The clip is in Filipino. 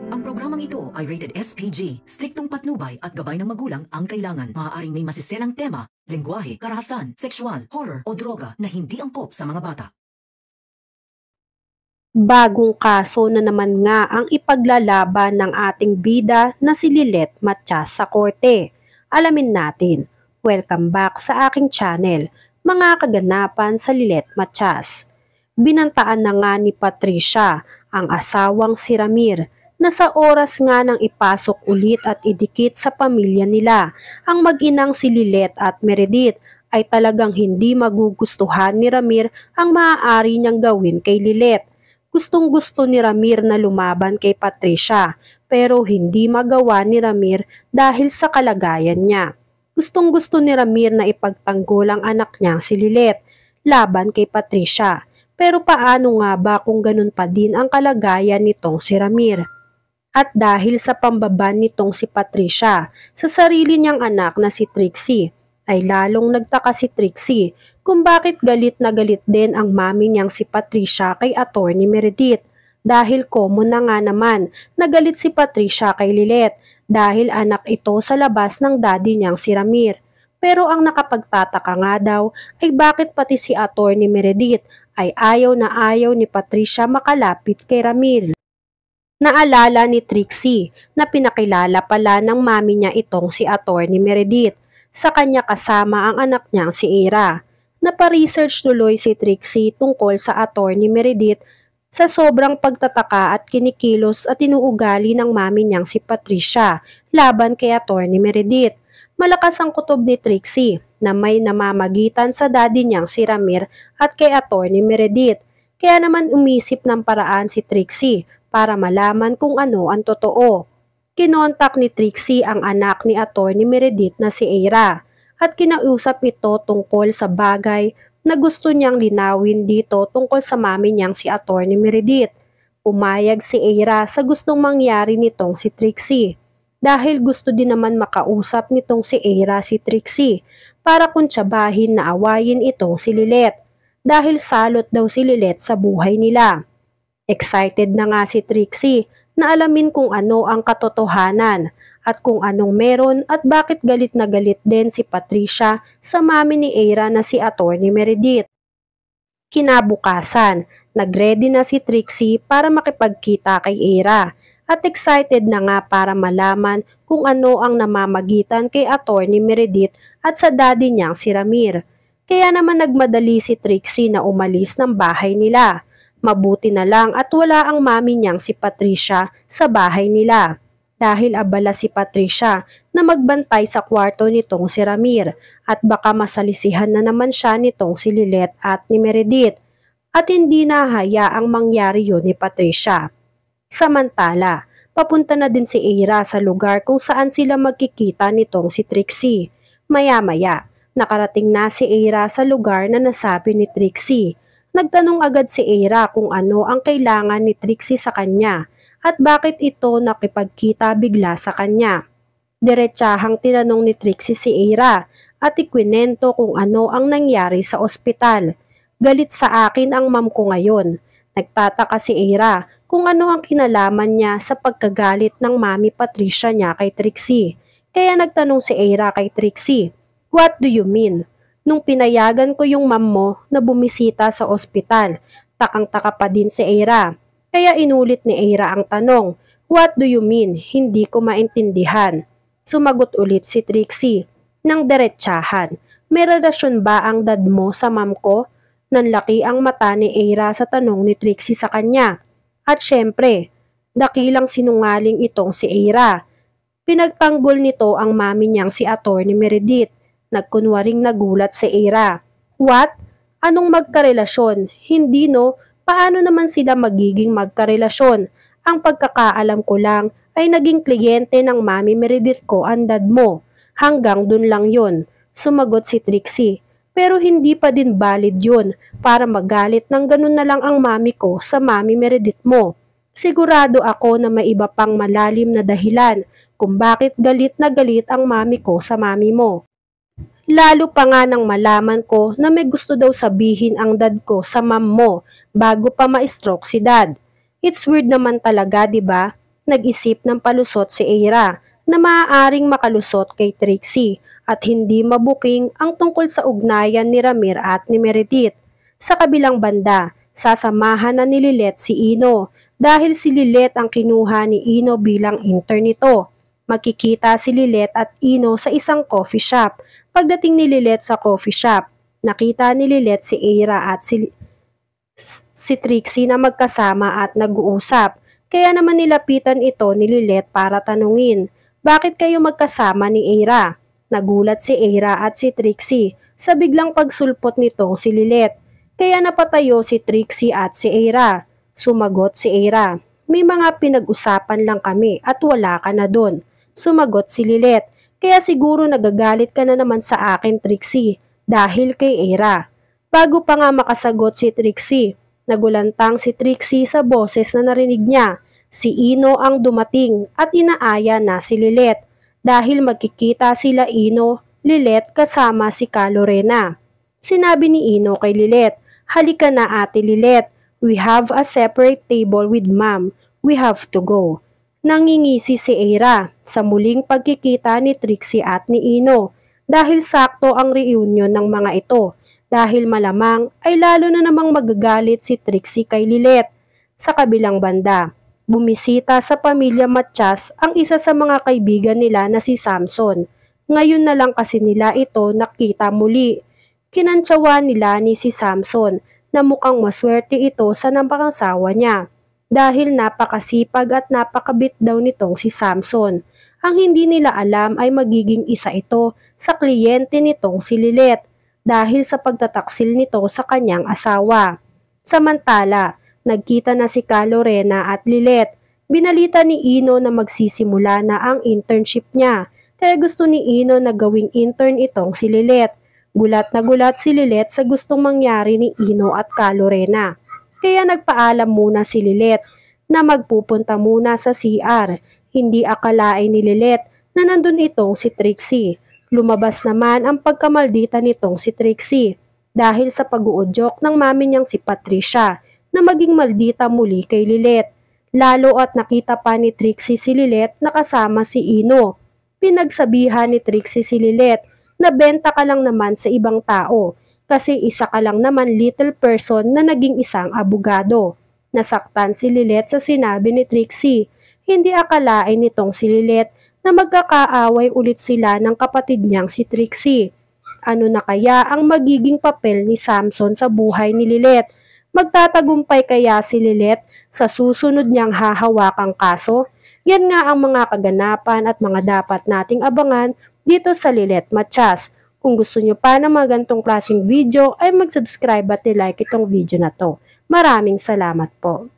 Ang programang ito ay rated SPG. Striktong patnubay at gabay ng magulang ang kailangan. Maaaring may masiselang tema, lengguwahe, karahasan, sexual, horror o droga na hindi angkop sa mga bata. Bagong kaso na naman nga ang ipaglalaban ng ating bida na si Lilet Matias sa korte. Alamin natin. Welcome back sa aking channel, mga kaganapan sa Lilet Matias. Binantaan na nga ni Patricia, ang asawang si Ramir, na sa oras nga nang ipasok ulit at idikit sa pamilya nila, ang mag-inang si Lilet at Meredith ay talagang hindi magugustuhan ni Ramir ang maaari niyang gawin kay Lilet. Gustong-gusto ni Ramir na lumaban kay Patricia, pero hindi magawa ni Ramir dahil sa kalagayan niya. Gustong-gusto ni Ramir na ipagtanggol ang anak niyang si Lilet laban kay Patricia. Pero paano nga ba kung ganun pa din ang kalagayan nitong si Ramir? At dahil sa pambaban nitong si Patricia sa sarili niyang anak na si Trixie, ay lalong nagtaka si Trixie kung bakit galit na galit din ang mami niyang si Patricia kay Attorney Meredith. Dahil common na nga naman na galit si Patricia kay Lilet dahil anak ito sa labas ng daddy niyang si Ramir. Pero ang nakapagtataka nga daw ay bakit pati si Attorney Meredith ay ayaw ni Patricia makalapit kay Ramir. Naalala ni Trixie na pinakilala pala ng mami niya itong si Attorney Meredith sa kanya kasama ang anak niyang si Ira. Napa-research tuloy si Trixie tungkol sa Attorney Meredith sa sobrang pagtataka at kinikilos at inuugali ng mami niyang si Patricia laban kay Attorney Meredith. Malakas ang kutob ni Trixie na may namamagitan sa daddy niyang si Ramir at kay Attorney Meredith. Kaya naman umisip ng paraan si Trixie para malaman kung ano ang totoo. Kinontak ni Trixie ang anak ni Attorney Meredith na si Ira at kinausap ito tungkol sa bagay na gusto niyang linawin dito tungkol sa mami niyang si Attorney Meredith. Pumayag si Ira sa gustong mangyari nitong si Trixie dahil gusto din naman makausap nitong si Ira si Trixie para kuntsabahin na awayin itong si Lilet dahil salot daw si Lilet sa buhay nila. Excited na nga si Trixie na alamin kung ano ang katotohanan at kung anong meron at bakit galit na galit din si Patricia sa mami ni Ira na si Attorney Meredith. Kinabukasan, nagready na si Trixie para makipagkita kay Ira at excited na nga para malaman kung ano ang namamagitan kay Attorney Meredith at sa daddy niyang si Ramir. Kaya naman nagmadali si Trixie na umalis ng bahay nila. Mabuti na lang at wala ang mami niyang si Patricia sa bahay nila dahil abala si Patricia na magbantay sa kwarto nitong si Ramir at baka masalisihan na naman siya nitong si Lilet at ni Meredith at hindi nahayaang mangyari yun ni Patricia. Samantala, papunta na din si Ira sa lugar kung saan sila magkikita nitong si Trixie. Maya-maya, nakarating na si Ira sa lugar na nasabi ni Trixie. Nagtanong agad si Ira kung ano ang kailangan ni Trixie sa kanya at bakit ito nakipagkita bigla sa kanya. Diretsahang tinanong ni Trixie si Ira at ikwinento kung ano ang nangyari sa ospital. Galit sa akin ang ma'am ko ngayon. Nagtataka si Ira kung ano ang kinalaman niya sa pagkagalit ng mami Patricia niya kay Trixie. Kaya nagtanong si Ira kay Trixie, "What do you mean?" Nung pinayagan ko yung ma'am mo na bumisita sa ospital, takang-taka pa din si Ira. Kaya inulit ni Ira ang tanong, "What do you mean? Hindi ko maintindihan." Sumagot ulit si Trixie, nang diretsahan, "May relasyon ba ang dad mo sa ma'am ko?" Nanlaki ang mata ni Ira sa tanong ni Trixie sa kanya. At syempre, dakilang sinungaling itong si Ira. Pinagtanggol nito ang mami niyang si Attorney Meredith. Nagkunwaring nagulat si Ira. "What? Anong magkarelasyon? Hindi no? Paano naman sila magiging magkarelasyon? Ang pagkakaalam ko lang ay naging kliyente ng mami Meredith ko ang dad mo. Hanggang dun lang yun." Sumagot si Trixie. "Pero hindi pa din valid yun para magalit ng ganun na lang ang mami ko sa mami Meredith mo. Sigurado ako na may iba pang malalim na dahilan kung bakit galit na galit ang mami ko sa mami mo. Lalo pa nga nang malaman ko na may gusto daw sabihin ang dad ko sa mom mo bago pa ma-stroke si dad." It's weird naman talaga, 'di ba? Nag-isip ng palusot si Eira na maaaring makalusot kay Trixie at hindi mabuking ang tungkol sa ugnayan ni Ramir at ni Meredith. Sa kabilang banda, sasamahan na ni Lilet si Ino dahil si Lilet ang kinuha ni Ino bilang intern nito. Makikita si Lilet at Ino sa isang coffee shop. Pagdating ni Lilet sa coffee shop, nakita ni Lilet si Eira at si Trixie na magkasama at nag-uusap. Kaya naman nilapitan ito ni Lilet para tanungin, bakit kayo magkasama ni Eira? Nagulat si Eira at si Trixie sa biglang pagsulpot nitong si Lilet. Kaya napatayo si Trixie at si Eira. Sumagot si Eira, may mga pinag-usapan lang kami at wala ka na doon. Sumagot si Lilet, kaya siguro nagagalit ka na naman sa akin Trixie dahil kay Eira. Bago pa nga makasagot si Trixie, nagulantang si Trixie sa boses na narinig niya. Si Ino ang dumating at inaaya na si Lilet dahil magkikita sila Ino, Lilet kasama si Calorena. Sinabi ni Ino kay Lilet, halika na ate Lilet, we have a separate table with ma'am, we have to go. Nangingisi si Eira sa muling pagkikita ni Trixie at ni Ino dahil sakto ang reunion ng mga ito. Dahil malamang ay lalo na namang magagalit si Trixie kay Lilet. Sa kabilang banda, bumisita sa pamilya Matias ang isa sa mga kaibigan nila na si Samson. Ngayon na lang kasi nila ito nakita muli. Kinantsawa nila ni si Samson na mukhang maswerte ito sa napangasawa niya. Dahil napakasipag at napakabit daw nitong si Samson. Ang hindi nila alam ay magiging isa ito sa kliyente nitong si Lilet dahil sa pagtataksil nito sa kanyang asawa. Samantala, nagkita na si Calorena at Lilet. Binalita ni Ino na magsisimula na ang internship niya, kaya gusto ni Ino na gawing intern itong si Lilet. Gulat na gulat si Lilet sa gustong mangyari ni Ino at Calorena. Kaya nagpaalam muna si Lilet na magpupunta muna sa CR. Hindi akalain ni Lilet na nandun itong si Trixie. Lumabas naman ang pagkamaldita nitong si Trixie dahil sa pag-uudyok ng mami niyang si Patricia na maging maldita muli kay Lilet. Lalo at nakita pa ni Trixie si Lilet na kasama si Ino. Pinagsabihan ni Trixie si Lilet na benta ka lang naman sa ibang tao kasi isa ka lang naman little person na naging isang abogado. Nasaktan si Lilet sa sinabi ni Trixie. Hindi akalain nitong si Lilet na magkakaaway ulit sila ng kapatid niyang si Trixie. Ano na kaya ang magiging papel ni Samson sa buhay ni Lilet? Magtatagumpay kaya si Lilet sa susunod niyang hahawakang kaso? Yan nga ang mga kaganapan at mga dapat nating abangan dito sa Lilet Matias. Kung gusto nyo pa ng mga gantong klaseng video ay mag-subscribe at i-like itong video na to. Maraming salamat po.